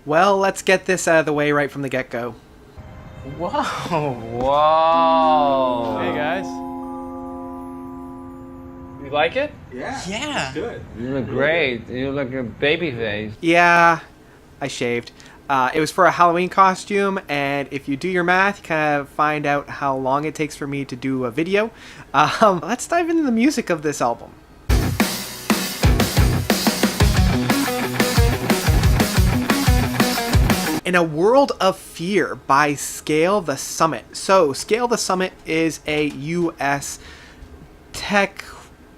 Well, let's get this out of the way right from the get-go. Whoa, whoa. Hey guys. You like it? Yeah. It's good. You look great. You look a baby face. Yeah, I shaved. It was for a Halloween costume, and if you do your math, you kind of find out how long it takes for me to do a video. Let's dive into the music of this album. In a World of Fear by Scale the Summit. So, Scale the Summit is a US tech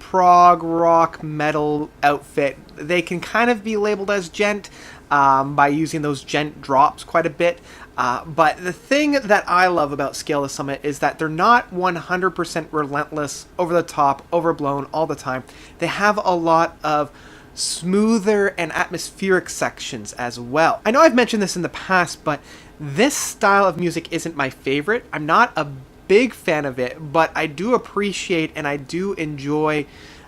prog rock metal outfit. They can kind of be labeled as gent by using those gent drops quite a bit. But the thing that I love about Scale the Summit is that they're not 100% relentless, over the top, overblown all the time. They have a lot of smoother and atmospheric sections as well. I know I've mentioned this in the past, but this style of music isn't my favorite. I'm not a big fan of it, but I do appreciate and I do enjoy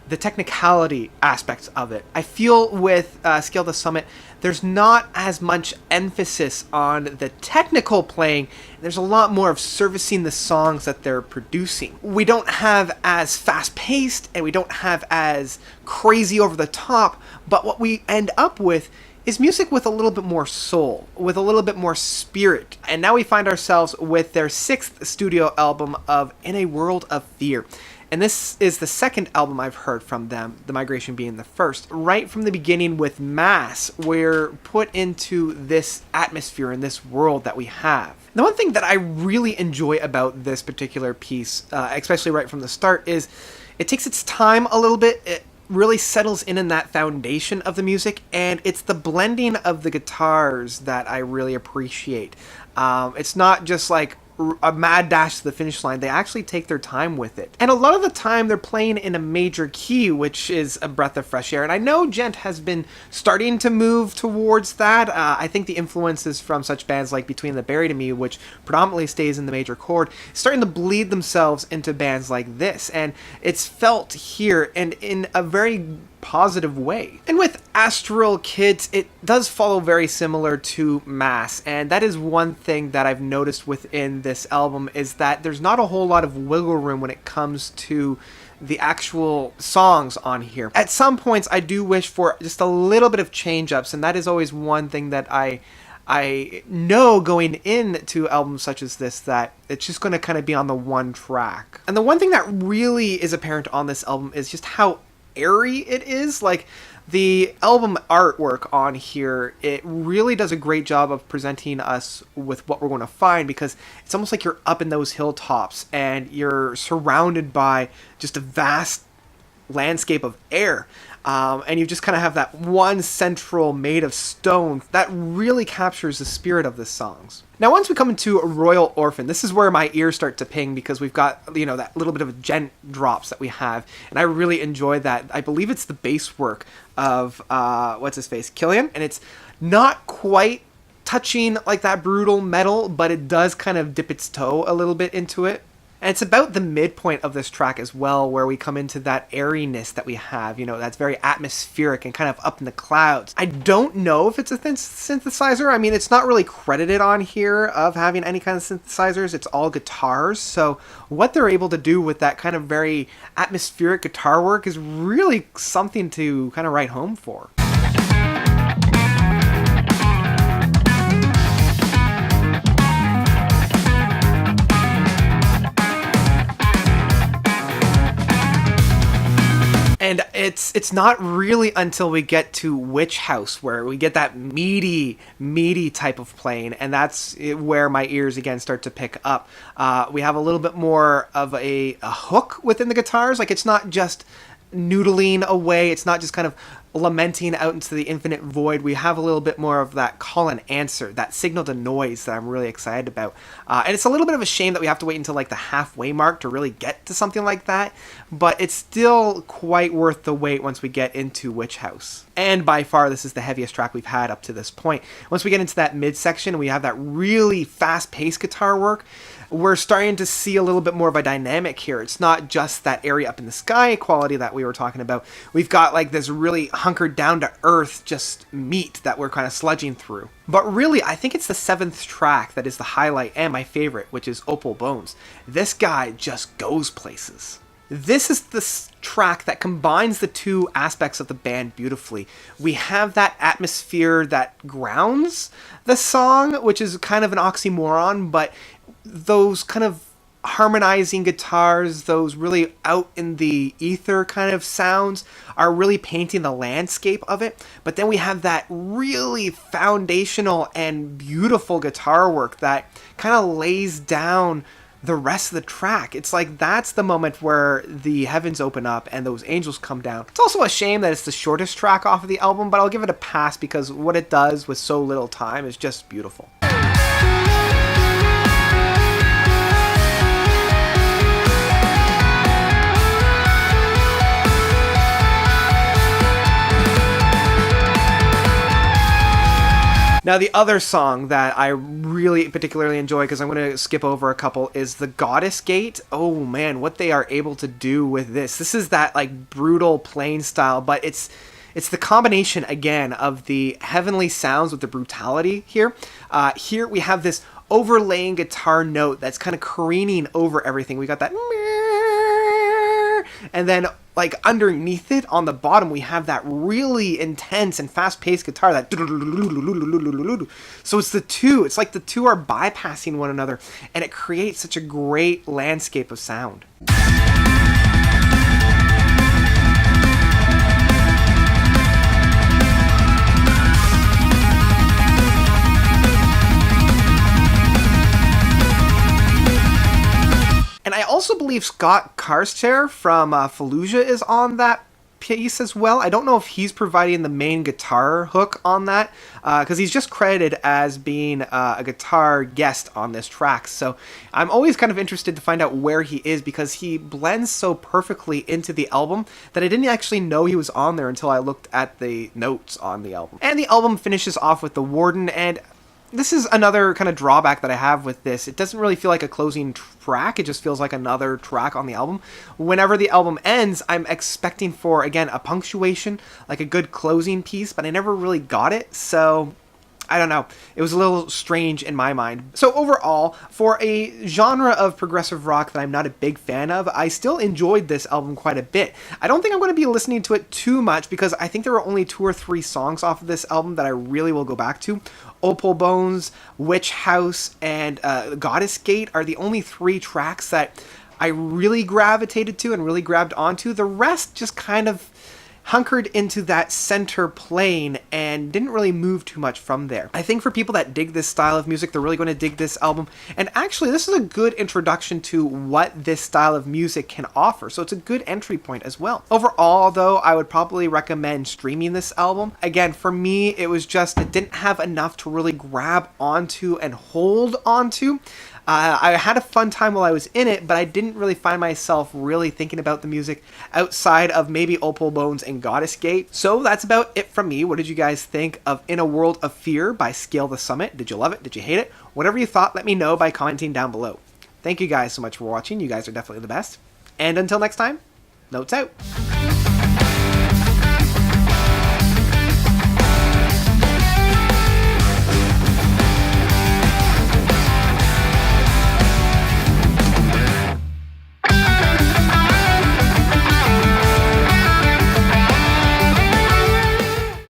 the technicality aspects of it. I feel with Scale the Summit, there's not as much emphasis on the technical playing. There's a lot more of servicing the songs that they're producing. We don't have as fast-paced and we don't have as crazy over the top, but what we end up with is music with a little bit more soul, with a little bit more spirit. And now we find ourselves with their 6th studio album of In a World of Fear. And this is the 2nd album I've heard from them, The Migration being the first. Right from the beginning with Mass, we're put into this atmosphere and this world that we have. The one thing that I really enjoy about this particular piece, especially right from the start, is it takes its time a little bit. It really settles in that foundation of the music, and it's the blending of the guitars that I really appreciate. It's not just like a mad dash to the finish line. They actually take their time with it. And a lot of the time they're playing in a major key, which is a breath of fresh air. And I know gent has been starting to move towards that. I think the influences from such bands like Between the Buried and Me, which predominantly stays in the major chord, starting to bleed themselves into bands like this. And it's felt here and in a very positive way. And with Astral Kids, it does follow very similar to Mass, and that is one thing that I've noticed within this album, is that there's not a whole lot of wiggle room when it comes to the actual songs on here. At some points I do wish for just a little bit of change ups, and that is always one thing that I know going into albums such as this, that it's just going to kind of be on the one track. And the one thing that really is apparent on this album is just how airy it is. Like, the album artwork on here, it really does a great job of presenting us with what we're going to find, because it's almost like you're up in those hilltops and you're surrounded by just a vast landscape of air. And you just kind of have that one central made of stone that really captures the spirit of the songs. Now, once we come into Royal Orphan, this is where my ears start to ping, because we've got, you know, that little bit of gent drops that we have, and I really enjoy that. I believe it's the bass work of, what's his face, Killian, and it's not quite touching like that brutal metal, but it does kind of dip its toe a little bit into it. And it's about the midpoint of this track as well, where we come into that airiness that we have, you know, that's very atmospheric and kind of up in the clouds. I don't know if it's a synthesizer. I mean, it's not really credited on here of having any kind of synthesizers. It's all guitars. So what they're able to do with that kind of very atmospheric guitar work is really something to kind of write home for. And it's not really until we get to Witch House where we get that meaty type of playing, and that's where my ears again start to pick up. We have a little bit more of a hook within the guitars. Like, it's not just noodling away. It's not just kind of lamenting out into the infinite void. We have a little bit more of that call and answer, that signal to noise that I'm really excited about. And it's a little bit of a shame that we have to wait until like the halfway mark to really get to something like that, but it's still quite worth the wait once we get into Witch House. And by far, this is the heaviest track we've had up to this point. Once we get into that midsection, we have that really fast-paced guitar work. we're starting to see a little bit more of a dynamic here. It's not just that area up in the sky quality that we were talking about. We've got like this really hunkered down to earth just meat that we're kind of sludging through. But really, I think it's the 7th track that is the highlight and my favorite, which is Opal Bones. This guy just goes places. This is the track that combines the two aspects of the band beautifully. We have that atmosphere that grounds the song, which is kind of an oxymoron, but those kind of harmonizing guitars, those really out in the ether kind of sounds are really painting the landscape of it. But then we have that really foundational and beautiful guitar work that kind of lays down the rest of the track. It's like that's the moment where the heavens open up and those angels come down. It's also a shame that it's the shortest track off of the album, but I'll give it a pass because what it does with so little time is just beautiful. Now, the other song that I really particularly enjoy, because I'm going to skip over a couple, is The Goddess Gate. Oh man, what they are able to do with this. This is that like brutal plain style, but it's the combination again of the heavenly sounds with the brutality here. Here we have this overlaying guitar note that's kind of careening over everything. We got that, and then like underneath it on the bottom we have that really intense and fast-paced guitar, that so it's like the two are bypassing one another, and it creates such a great landscape of sound. And I also believe Scott Carstairs from Fallujah is on that piece as well. I don't know if he's providing the main guitar hook on that, because he's just credited as being a guitar guest on this track. So I'm always kind of interested to find out where he is, because he blends so perfectly into the album that I didn't actually know he was on there until I looked at the notes on the album. And the album finishes off with The Warden, and this is another kind of drawback that I have with this. It doesn't really feel like a closing track. It just feels like another track on the album. Whenever the album ends, I'm expecting for, again, a punctuation, like a good closing piece, but I never really got it. So I don't know. It was a little strange in my mind. So overall, for a genre of progressive rock that I'm not a big fan of, I still enjoyed this album quite a bit. I don't think I'm going to be listening to it too much, because I think there are only 2 or 3 songs off of this album that I really will go back to. Opal Bones, Witch House, and Goddess Gate are the only 3 tracks that I really gravitated to and really grabbed onto. The rest just kind of hunkered into that center plane and didn't really move too much from there. I think for people that dig this style of music, they're really going to dig this album. And actually, this is a good introduction to what this style of music can offer. So it's a good entry point as well. Overall, though, I would probably recommend streaming this album. Again, for me, it didn't have enough to really grab onto and hold onto. I had a fun time while I was in it, but I didn't really find myself really thinking about the music outside of maybe Opal Bones and Goddess Gate. So that's about it from me. What did you guys think of In a World of Fear by Scale the Summit? Did you love it? Did you hate it? Whatever you thought, let me know by commenting down below. Thank you guys so much for watching. You guys are definitely the best. And until next time, notes out.